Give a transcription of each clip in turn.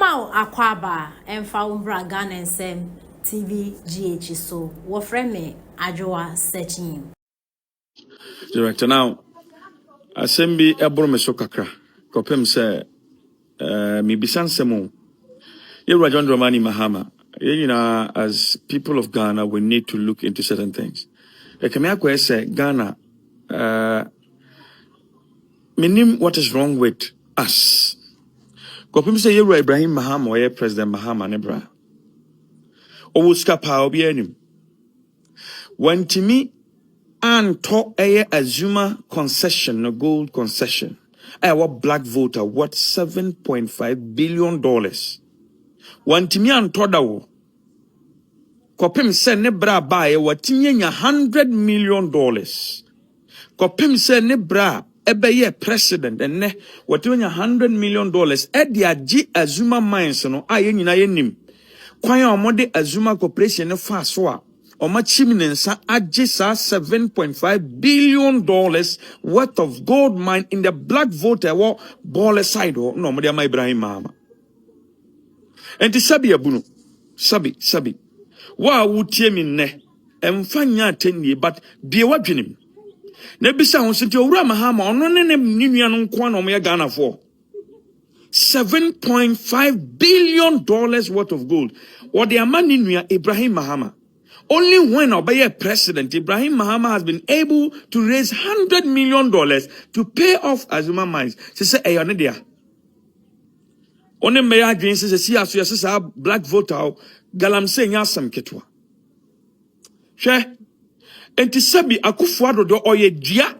Wow, Aquaba and Faumbra Gun and Sam TV GH so what friend me Ajoa searching. Director now Assembly Ebrome Sokakra. Kopem say me bisan semo. Ye John Romani Mahama. You know, as people of Ghana, we need to look into certain things. Ekamiakwe say Ghana meaning what is wrong with us. Kopem say ye Ibrahim Mahama or ye President Mahama nebra. Owuska pa obi anim. When Timi and talk Azuma concession, no gold concession. Our black voter worth $7.5 billion. One Timi and Todawo. Kopim se ne bra bae watimi $100 million. Kopim se ne bra ebeye president and ne watimi $100 million. Edia G Azuma mines no aye nyina yenim. Kwanya omode Azuma corporation ne fa so a oma chiminensa ajisa $7.5 billion worth of gold mine in the black voter war ball side no omode ama Ibrahim mama. Enti sabi abunu. Sabi. Wa wutie mi ne emfanya atenie but bie wadwenem na bisa ho senti owura mahama ono ne nua no nko na omo Ghana for $7.5 billion worth of gold or the amani nua Ibrahim Mahama. Only when Obeye president Ibrahim Mahama has been able to raise $100 million to pay off Azuma mines. She say eyone dia one meya adwen se si aso yesa black voter galamse nya asam ketwa hwe enti sabi akufuado do oye dua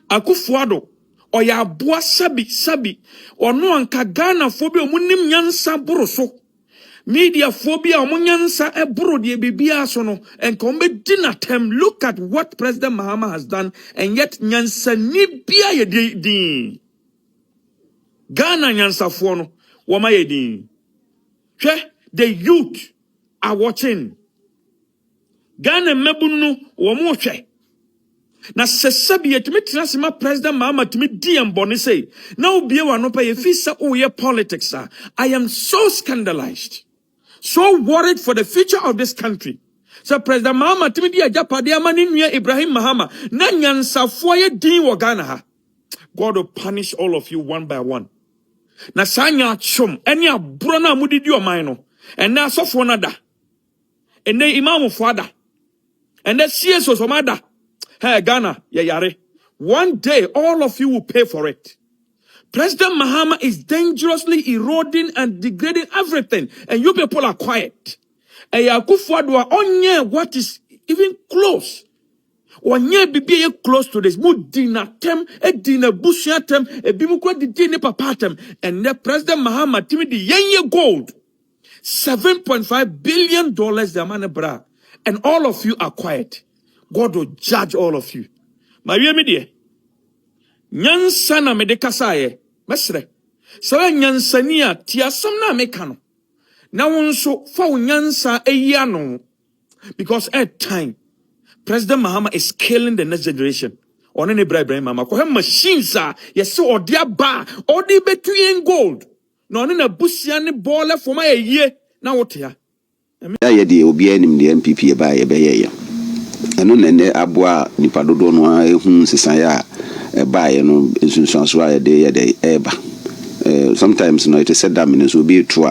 akufuado oya aboa sabi ono anka Ghana fobi omunim nyansa boroso media phobia omunyansa eboro de bibia so no enkombe dinatem. Look at what President Mahama has done and yet nyansa ni bia ye din Ghana nyansa fo no woma ye din hwe the youth are watching Ghana mebunu womo hwe na sesabi yetimi transima President Mahama timi DM boni say na obie wa no pa ye fisa oye politics. I am so scandalized, so worried for the future of this country. So President Mahama timi di ajapade amani nua Ibrahim Mahama na nyansafo ye din wo Ghana ha. God will punish all of you one by one. Na sanya chom eni aburo na mudidi o man no ena asofo na da ene imam fada ene CSO somada. Hey Ghana ye yare. One day all of you will pay for it. President Mahama is dangerously eroding and degrading everything, and you people are quiet. Ayakufuadwa onye what is even close. Onye bibi close to this. Mudina tem, edina bushia tem, ebimukwa dini papatem, and the President Mahama timi di yenye gold. $7.5 billion the man bra, and all of you are quiet. God will judge all of you. Maria media. Nyansa na medekasaye. Mesre. Sawa nyansania tiasam na mekano. Na wonso fa nyansa eyano. Because at time, President Mahama is killing the next generation. Onene Ibrahim Mahama. Ko hem machines yes odia ba odi betu yen gold. Na onene busia ne bole for my ye na wotia. Ya de obi anim de MPP ba ye be ye. Eno nene aboa nipa dodo no ehun sesan ya ba ye no ensunsuanso ya de eba. Sometimes no it said that means will be true.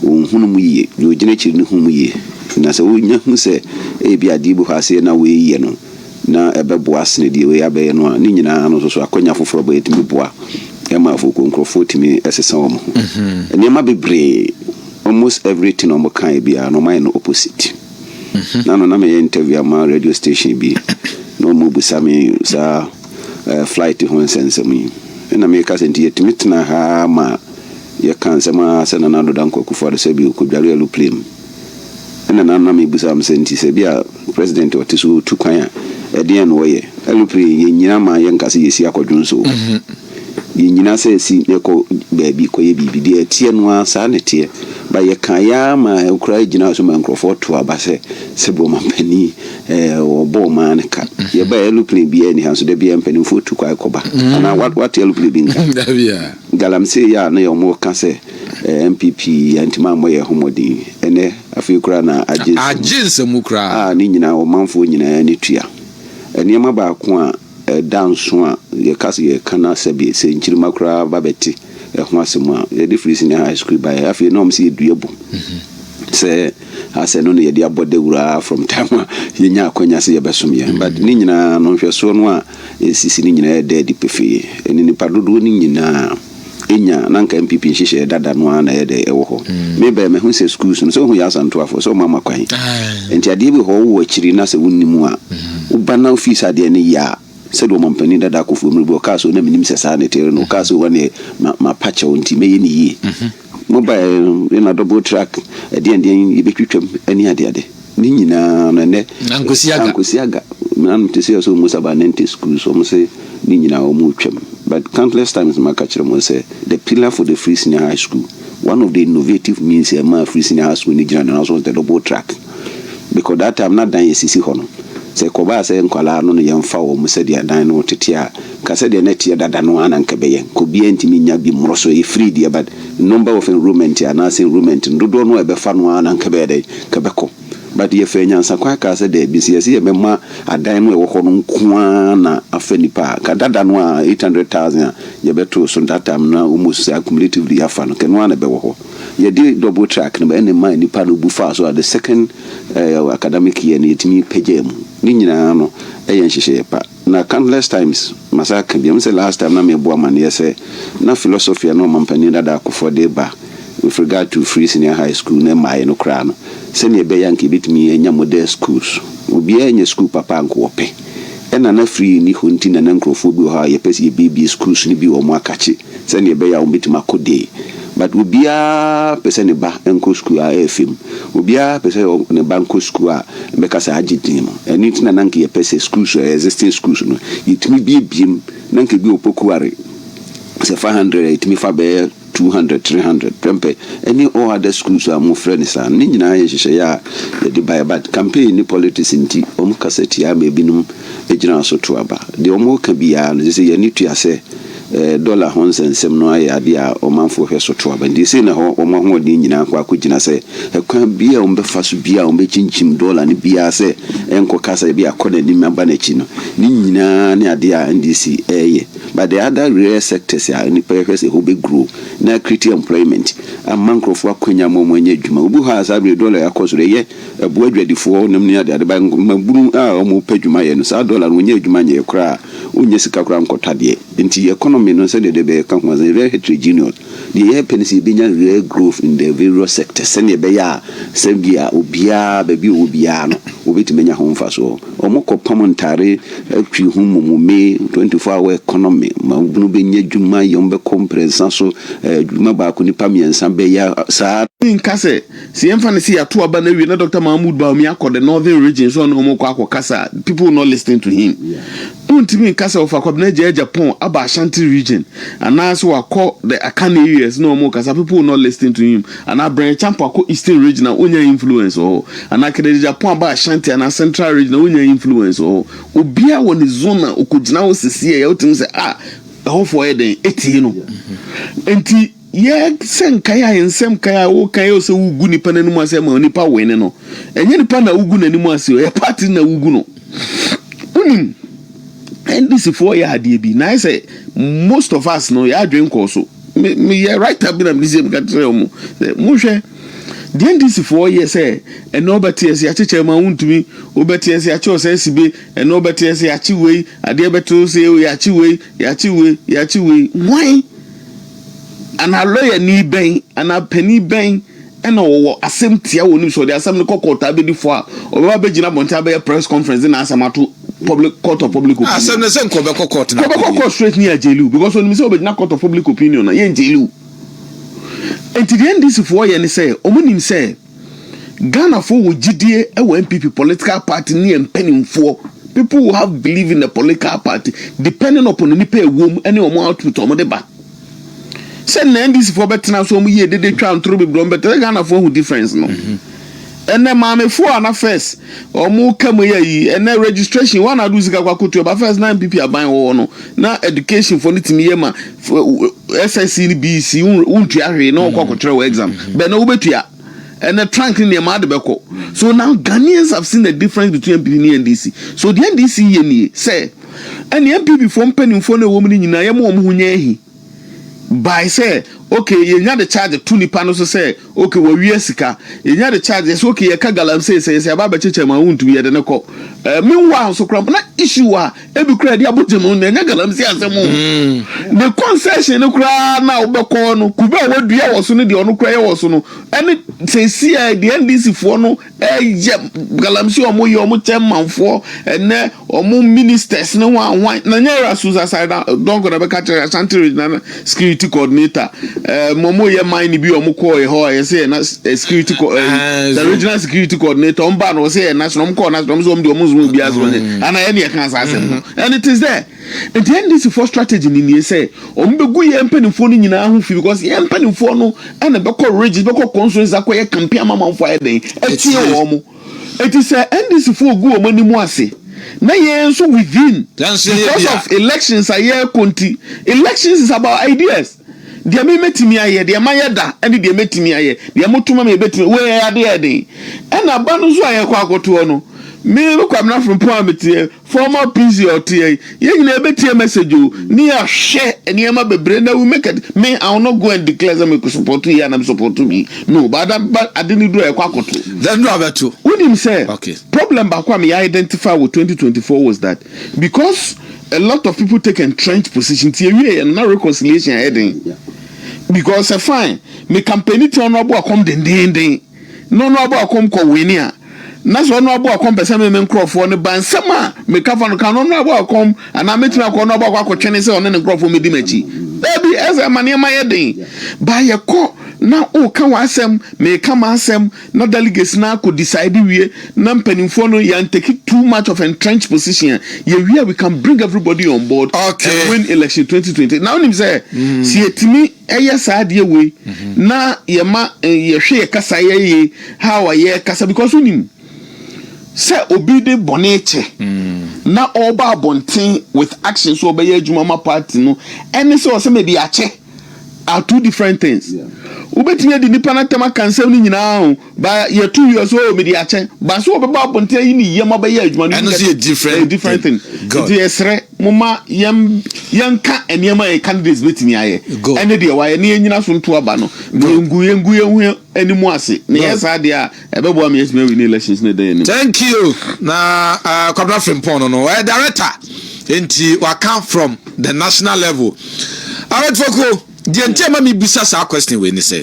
Hunu mu ye, you gine chiri ne hunu ye. Na se wonya hu se e bia dibu ha se na we ye no. Na ebeboa sene die we abaye no ni nyina no so akonya foforo ba etimi boa. E ma fo Kronfo timi esesa wo mo. Enema bebre almost everything on kan bia no mind opposite. Na me interview am radio station bi no mo busame sa flight ho sense me na me ka senti yetimitna ha ma ye kan sama se na do danko ku for se bi ku dware aeroplane na me busam senti se bia president otisu tu kwan e de no ye aeroplane ye nyina ma ye nkase yesi akodwonso ye nyina se si ye ko baabi ko ye bibi de tie no asa ne tie But you can't yam, cry, you know, some Kronfo to a basse, Sebo Mampeni, or Bowman cat. You buy a looping be any house, there be a penny food to Quacoba. And what you're looking Galam say, ya, no more can say MPP and Timamway Homodi, and a few crana, I just a mukra, Nina or Manfo in any tria. And Yamaba Qua down swan, your cassie cannot say, Saint Chimakra Babeti. The difference in high school by half your norm see doable. Say, I said, only a dear body from Tama, Yina Quenya Besumia, but Nina non Fiasonwa is sitting a dead pefe, and in the Paduduning Inya, Nanka MPP, she said that one a day. Maybe I'm who says schools and so who has and 12 so Mamma Quay. And Tiadibi Ho, which Rinas a Wunimua, Ubana fees at the end ya. Said woman penny that I could from the castle, naming sanity, no castle one my patch on Timmy. Mobile in a double track at the end, you be any idea. Nina and Uncle Siaga, man to say so most about 90 schools, almost say Nina or Muchum. But countless times my catcher must say the pillar for the free senior high school. One of the innovative means a man free senior high school in the general also the double track. Because that time not done a CC honor. Say Koba say Nkwala no yam fa wo se dia dan no tetia ka se de netia dada no ananka beye ko bi entimi nya bi mroso e free dia but number of enrollment and as enrollment ndodo no e be fa no ananka beye dey ka beko but ye fe nyansa kwa ka se de bi se ye be ma adan no e wo ho no nko na afani pa ka dada no 800,000 ye beto so that time na almost accumulatively afa no ke no na be wo ho ye di double track no be any man ni pa no bufa so at the second academic year ni timi pejemu Nina no nhyehyɛ pa na countless times masaka bi say last time na me boa man say na philosophy no mampani dada akofo de ba with regard to free senior high school na mai no kra no se ne be yanke bitimi enya model schools obi enya school papa anko ope ena na free ni honti na Kronfo bi ha ye pese baby schools ni bi o mo akachi se ne be ya o bitima kode but ubia pese ne ba enko school a FM ubia pese ne banko school a mbeka sa agitin mo eni na nanke ye pese schools existing schools no itimi bi biem nanke bi opokuare se 500 itimi fa be 200 300 pempe any all other schools are more friends and ni nyina ye hye ya de buy but campaign ni politics nti kaseti ya mebinum ejina so to aba de omo ka bia no say ye ni tua se dollar hons and sem no aye ade a omanfo hwe so to aba ndi say na ho omo ho de nyina kwa akogina se ekwan bia ombe fa so bia ombe chinchim dollar ni bia se enko kasa bia koda ni maba na chi no ni nyina ni ade a ndc but the other rare sectors are ni pehwe se ho be grow na create employment amman Kronfo akonya momanya adwuma obu ha sabre dollar yakosore ye ebu adwadifo nem ne ade ba maburu a omo padwuma ye no sa dollar no nya adwuma nye kra onye sika kra nkotade nti economy no se de be ka ho very heterogeneous the penisi be nya real growth in the various sectors se ne be ya se bia obia ba bi obia no obetimenya ho mfa so omo kopamantare atwi hu mumume 24-hour economy mabunu be nya adwuma yombe compress so adwuma ba ko nipa miensa be ya sa nkase si emfa ne si ato aba na wi na Dr. Mahmoud Baomi akọ the northern region so no mo kwa kasa people not listening to him untimi nkase of akobna Japan aba Ashanti region and as we call the Akane areas no mo kasa people not listening to him and I branch champa ko eastern region na onya influence oh and akede Japan aba Ashanti and central region na onya influence oh obia woni zone na okogina wo sisi ya utim say how for eden eti no enti ye senkaya ensem kaya wo kaya o se ugu nipa nanimu ase ma nipa wene no enye nipa na ugu nanimu ase o party na ugu no unim and this for ya ade bi na say most of us no ya drink also me right up na museum ka tell mo hwe the NDC for years and nobody else ya cheche ma untumi obeti else ya cho say sibe and nobody else ya chi we ade beto say ya chi we why and a lawyer ni ben and a penny ben and no asem tia woni so the asem no kokota be di fo a oba be gina bonta be press conference na asem to public court of public opinion asem na sen ko be court na ko straight near jailu because when me say obe na court of public opinion na ye jailu and the end this for ye ni say omonim say Ghana for wo gidie e wo MPP political party ni empenimfo people who have believe in the political party depending upon the nipa ewom any omo output omo de ba Send NDC for better so ye did they try and throw be blown, but they can't afford who difference no. And then mammy for an first or more come here and then registration one I do zika but first 9 people are buying one now education for it me ma SSC BC won't no control exam but no better and the trunk in the mad beko. So now Ghanaians have seen the difference between MPP and NDC. So the NDC say and the MPP from penny for a woman in Nayamo by say okay, you had the charge of 2 nipanos say okay, we sika. You had the charge is okay, you can galam say about chicha my own to be at the neco. Meanwhile, so crump not issue every credit about the moon and galam say as a moon. The concession no cry now becorno kuba what be was on the ono cry was no and it say see the NDC for no galam see or more your man for and or more ministers no one nanyera suza side don't go catch a security coordinator. Momo ye mine bi omuko e ho ye say na security the regional security coordinator on ban was say national national so bi aso and I any can say and it is there and then this for strategy ni say ombegu ye mpanimfo no nyina ho fi because ye mpanimfo no and be call region be call consultants akoye campaign amamfo e den etie wo mo it is NDC for go omani mu ase na ye so within because of elections are here conti elections is about ideas. Dia me metimi aye dia mayeda ene dia metimi aye dia motuma me betimi we ade ade ena ba no so aye kwa akoto no me kwa na from point former PC or TA ye nyina betie message o ni a share ene ma bebre na we make it me I will not go and declare them to support you and I'm support to me no but I didn't do aye kwa akoto then do abeto unim say okay problem ba kwa me identify with 2024 was that because a lot of people take entrenched position tie and no reconciliation heading because fine me campaign to no abo akom den no abo akom ko winia na so no abo akom pese me Kronfo ne bansama me kafa no kan no abo akom ana metimi akọ no abo akotwene se one ne Kronfo me di machi baby ese mane ma yeden ba ye ko na o ka wasem me ka masem na delegates na could decide we na mpanimfo no yan take too much of entrenched position we can bring everybody on board and win election 2020 now him say si etimi eye saade we na ye ma ye hwe kasa ye how ye kasa because unim say obi de boneche na oba bonten with action so obey adwuma ma party no ene say o say me di ache are two different things. Ubetinya di nipa na tema kansem ni nyina ba ye 2 years old me di ache ba so obeba bonte yi ni yema ba ye adwuma no different thing. It yesre moma yanka enema e candidates betimi aye ene de wa ye ne nyina so nto aba no nguye enimu ase ne yesa de a ebebo am yes me win elections ne dey. Thank you na Kwabena Frimpong no director enti wa come from the national level. Alright foko the entire me bisa sa question we ni say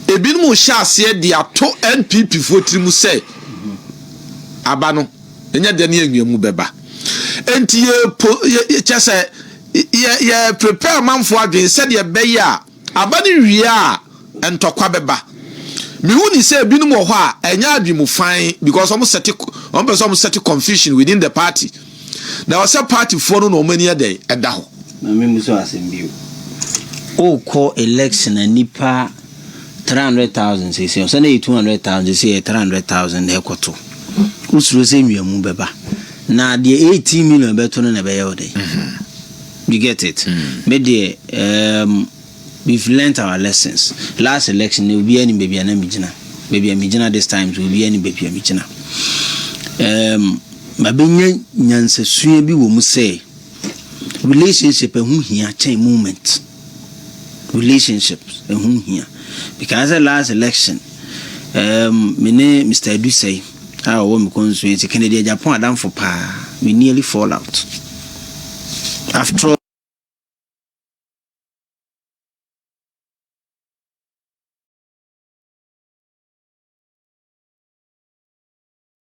ebinum sha ase de ato NPP fotiri mu say aba no enya de ne enwemu beba enti ye chese ye prepare manfo adwen said ye be ya aba ni wie a entokwa beba me hu ni say ebinum wo ho a enya adwemu fine because some set confusion within the party now was a party for no many a day eda ho na me muso asembio o ko election nipa 300,000 say so na 200,000 say 300,000 e koto usuro say nwemu beba na the 18 million beto no na be yode you get it me the we've learned our lessons last election we be any baby na mijina this time we be any baby mijina mabenya nyansasua bi wo mu say relationship ehun hia chain moment relationships ehun hia because the last election me Mr. Edu say how we constituency Kennedy Japan adam for pa we nearly fall out after